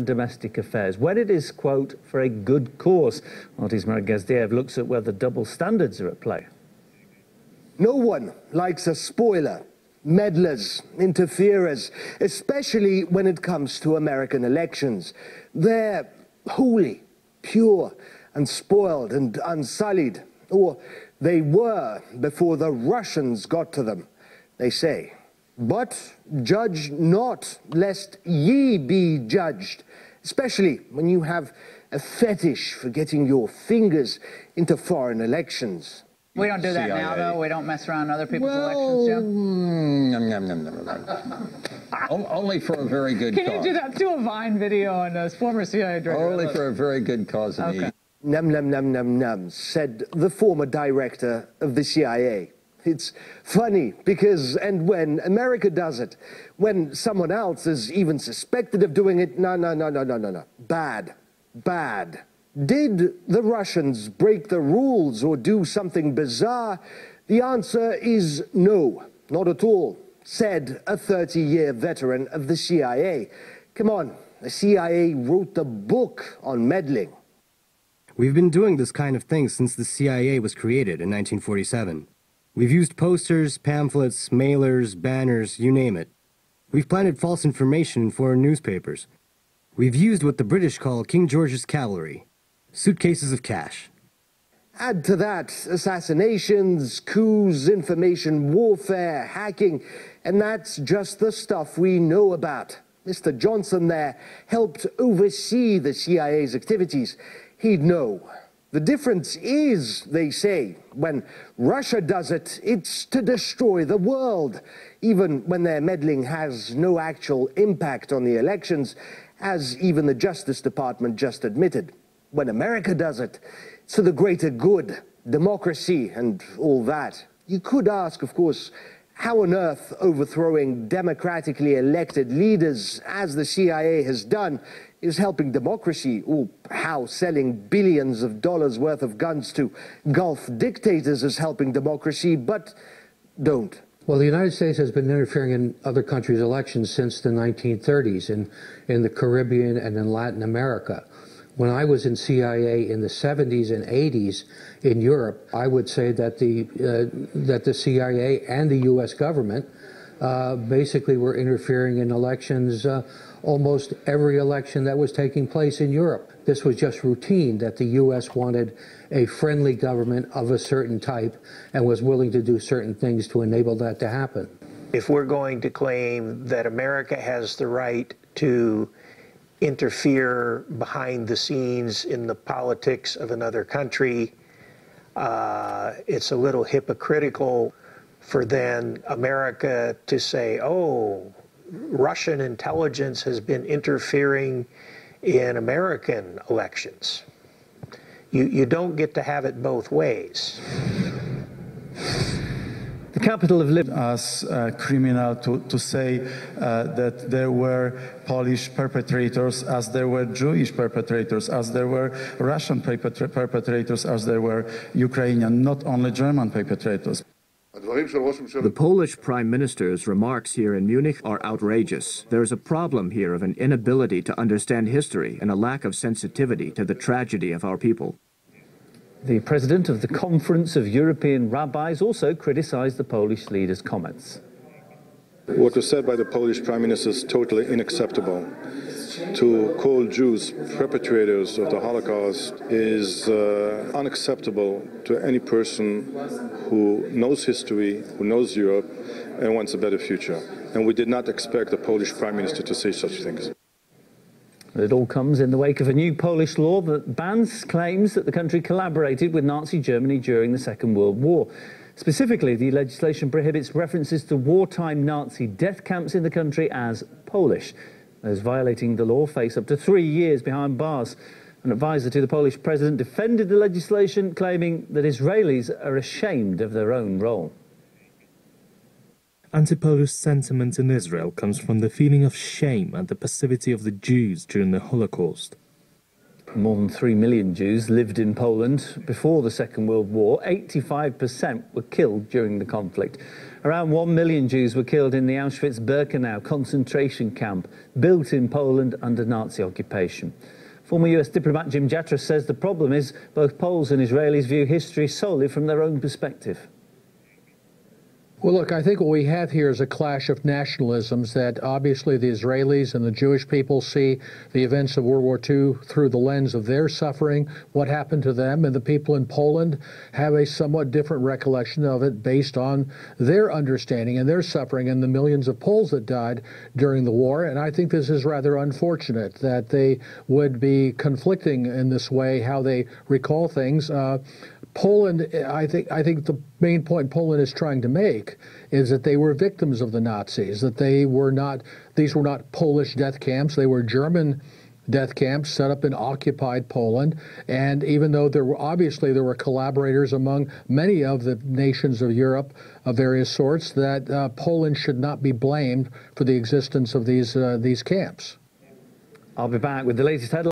domestic affairs, when it is, quote, for a good cause. Vladimir Gazdiev looks at whether double standards are at play. No one likes a spoiler, meddlers, interferers, especially when it comes to American elections. They're holy, pure, unspoiled and unsullied, or they were before the Russians got to them, they say. But judge not, lest ye be judged, especially when you have a fetish for getting your fingers into foreign elections. We don't do that now, though. We don't mess around other people's elections, Jim. Only for a very good cause. Can you do that? Do a Vine video on those former CIA director. Only for a very good cause, indeed. Okay. Num, num, num, num, num, said the former director of the CIA. It's funny because, and when America does it, when someone else is even suspected of doing it, no. Bad. Bad. Did the Russians break the rules or do something bizarre? The answer is no, not at all, said a 30-year veteran of the CIA. Come on, the CIA wrote the book on meddling. We've been doing this kind of thing since the CIA was created in 1947. We've used posters, pamphlets, mailers, banners, you name it. We've planted false information in foreign newspapers. We've used what the British call King George's cavalry, suitcases of cash. Add to that assassinations, coups, information warfare, hacking, and that's just the stuff we know about. Mr. Johnson there helped oversee the CIA's activities. He'd know. The difference is, they say, when Russia does it, it's to destroy the world, even when their meddling has no actual impact on the elections, as even the Justice Department just admitted. When America does it, it's for the greater good, democracy and all that. You could ask, of course, how on earth overthrowing democratically elected leaders, as the CIA has done, is helping democracy, or how selling billions of dollars worth of guns to Gulf dictators is helping democracy, but don't. Well, the United States has been interfering in other countries' elections since the 1930s, in the Caribbean and in Latin America. When I was in CIA in the 70s and 80s in Europe, I would say that the CIA and the U.S. government basically were interfering in elections, almost every election that was taking place in Europe. This was just routine, that the U.S. wanted a friendly government of a certain type and was willing to do certain things to enable that to happen. If we're going to claim that America has the right to interfere behind the scenes in the politics of another country, it's a little hypocritical for then America to say, oh, Russian intelligence has been interfering in American elections. You don't get to have it both ways. The capital of Libya. As criminal to say that there were Polish perpetrators, as there were Jewish perpetrators, as there were Russian perpetrators, as there were Ukrainian, not only German perpetrators. The Polish Prime Minister's remarks here in Munich are outrageous. There is a problem here of an inability to understand history and a lack of sensitivity to the tragedy of our people. The president of the Conference of European Rabbis also criticized the Polish leader's comments. What was said by the Polish Prime Minister is totally unacceptable. To call Jews perpetrators of the Holocaust is unacceptable to any person who knows history, who knows Europe, and wants a better future. And we did not expect the Polish Prime Minister to say such things. It all comes in the wake of a new Polish law that bans claims that the country collaborated with Nazi Germany during the Second World War. Specifically, the legislation prohibits references to wartime Nazi death camps in the country as Polish. Those violating the law face up to 3 years behind bars. An advisor to the Polish president defended the legislation, claiming that Israelis are ashamed of their own role. Anti-Polish sentiment in Israel comes from the feeling of shame at the passivity of the Jews during the Holocaust. More than 3 million Jews lived in Poland before the Second World War. 85% were killed during the conflict. Around 1 million Jews were killed in the Auschwitz-Birkenau concentration camp, built in Poland under Nazi occupation. Former US diplomat Jim Jatra says the problem is both Poles and Israelis view history solely from their own perspective. Well, look, I think what we have here is a clash of nationalisms that obviously the Israelis and the Jewish people see the events of World War II through the lens of their suffering, what happened to them, and the people in Poland have a somewhat different recollection of it based on their understanding and their suffering and the millions of Poles that died during the war. And I think this is rather unfortunate that they would be conflicting in this way, how they recall things. Poland, I think the main point Poland is trying to make is that they were victims of the Nazis, that these were not Polish death camps, they were German death camps set up in occupied Poland. And even though there were collaborators among many of the nations of Europe of various sorts, that Poland should not be blamed for the existence of these camps. I'll be back with the latest headlines.